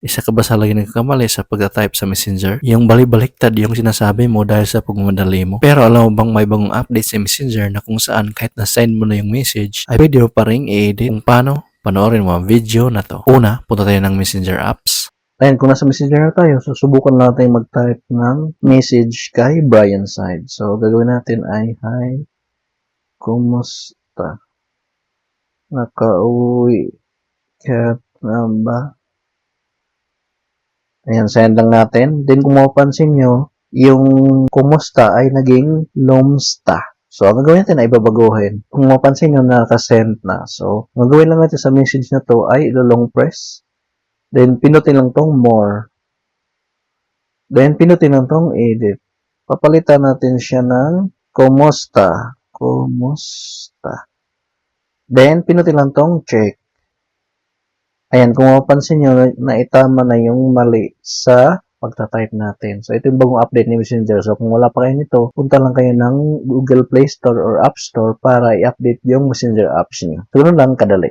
Isa ka ba sa lagi nagkakamali sa pagta-type sa Messenger? Yung bali-baliktad yung sinasabi mo dahil sa pagmamadali mo. Pero alam mo bang may bagong update sa Messenger na kung saan kahit na-send mo na yung message, ay pwede mo pa rin i-edit. Kung paano? Panoorin mo ang video na to. Una, punta tayo ng Messenger apps. Ayan, kung nasa Messenger na tayo, susubukan natin mag-type ng message kay Brian Side. So, gagawin natin ay, hi, kumusta? Nakauwi ka na ba? Ayan, send lang natin. Then, kung mapapansin nyo, yung kumusta ay naging lomsta. So, ang gagawin natin ay babaguhin. Kung mapapansin nyo, nakasend na. So, ang gagawin lang natin sa message na to ay ilolong press. Then, pinutin lang tong more. Then, pinutin lang tong edit. Papalitan natin siya ng kumusta. Kumusta. Then, pinutin lang tong check. Ayan, kung mapapansin nyo, naitama na yung mali sa pagta-type natin. So, ito yung bagong update ni Messenger. So, kung wala pa kayo nito, punta lang kayo ng Google Play Store or App Store para i-update yung Messenger apps nyo. So, lang kadali.